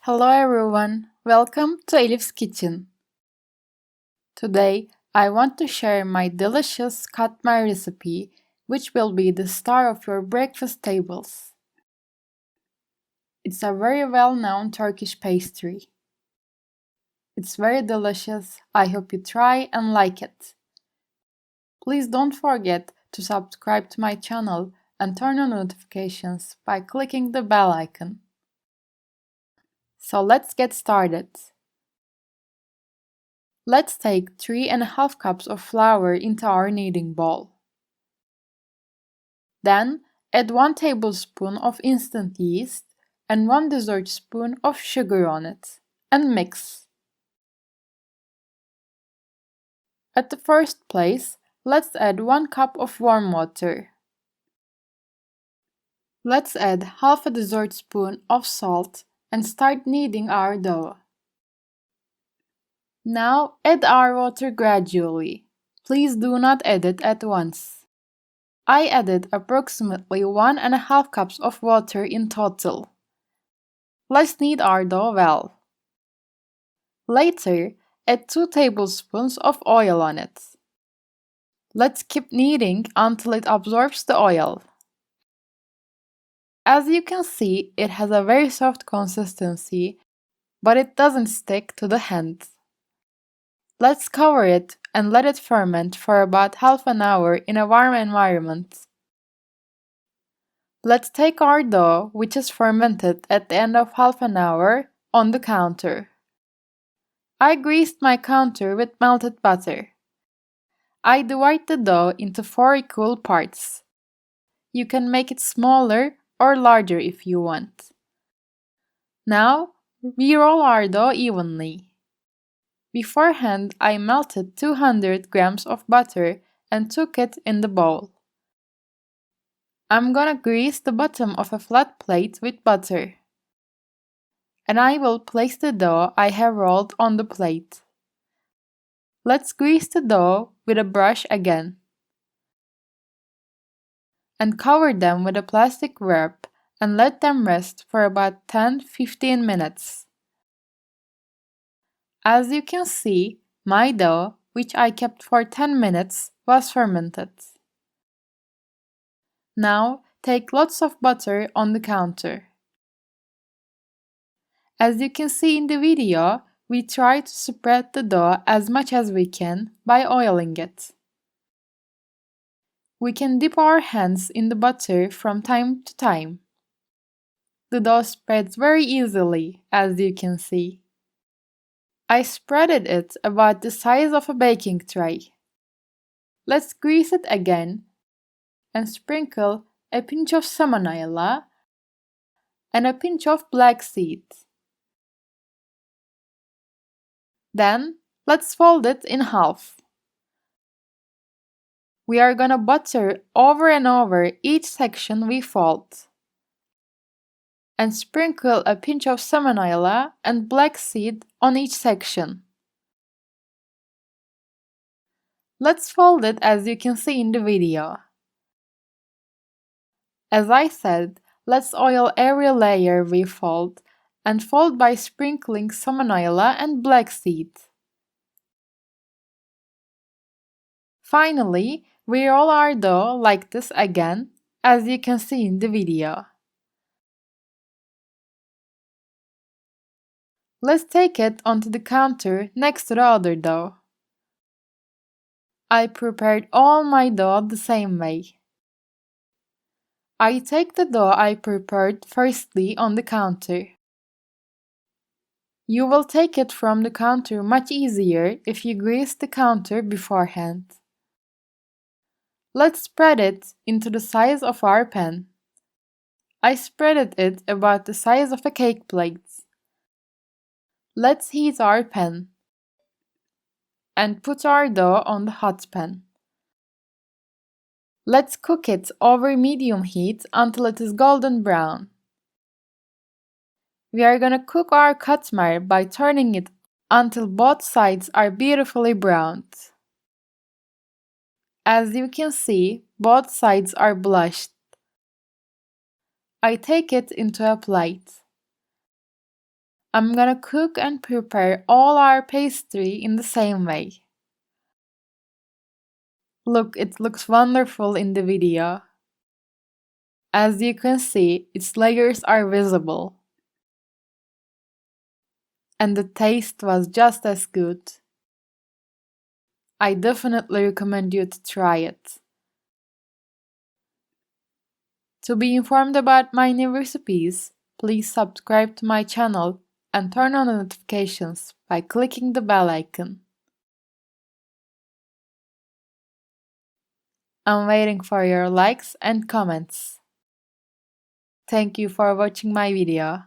Hello everyone, welcome to Elif's kitchen. Today I want to share my delicious Katmer recipe, which will be the star of your breakfast tables. It's a very well-known Turkish pastry. It's very delicious, I hope you try and like it. Please don't forget to subscribe to my channel and turn on notifications by clicking the bell icon. So let's get started. Let's take 3½ cups of flour into our kneading bowl. Then add 1 tablespoon of instant yeast and 1 dessert spoon of sugar on it, and mix. At the first place, let's add 1 cup of warm water. Let's add half a dessert spoon of salt and start kneading our dough. Now add our water gradually. Please do not add it at once. I added approximately 1½ cups of water in total. Let's knead our dough well. Later, add 2 tablespoons of oil on it. Let's keep kneading until it absorbs the oil. As you can see, it has a very soft consistency, but it doesn't stick to the hand. Let's cover it and let it ferment for about half an hour in a warm environment. Let's take our dough, which is fermented at the end of half an hour, on the counter. I greased my counter with melted butter. I divide the dough into 4 equal parts. You can make it smaller or larger if you want. Now, we roll our dough evenly. Beforehand, I melted 200 grams of butter and took it in the bowl. I'm gonna grease the bottom of a flat plate with butter. And I will place the dough I have rolled on the plate. Let's grease the dough with a brush again. And cover them with a plastic wrap and let them rest for about 10–15 minutes. As you can see, my dough, which I kept for 10 minutes, was fermented. Now, take lots of butter on the counter. As you can see in the video, we try to spread the dough as much as we can by oiling it. We can dip our hands in the butter from time to time. The dough spreads very easily, as you can see. I spreaded it about the size of a baking tray. Let's grease it again and sprinkle a pinch of Semolina and a pinch of black seed. Then, let's fold it in half. We are gonna butter over and over each section we fold. And sprinkle a pinch of Semolina and black seed on each section. Let's fold it as you can see in the video. As I said, let's oil every layer we fold and fold by sprinkling Semolina and black seed. Finally, we roll our dough like this again, as you can see in the video. Let's take it onto the counter next to the other dough. I prepared all my dough the same way. I take the dough I prepared firstly on the counter. You will take it from the counter much easier if you grease the counter beforehand. Let's spread it into the size of our pan. I spreaded it about the size of a cake plate. Let's heat our pan and put our dough on the hot pan. Let's cook it over medium heat until it is golden brown. We are gonna cook our katmer by turning it until both sides are beautifully browned. As you can see, both sides are blushed. I take it into a plate. I'm gonna cook and prepare all our pastry in the same way. Look, it looks wonderful in the video. As you can see, its layers are visible. And the taste was just as good. I definitely recommend you to try it. To be informed about my new recipes, please subscribe to my channel and turn on the notifications by clicking the bell icon. I'm waiting for your likes and comments. Thank you for watching my video.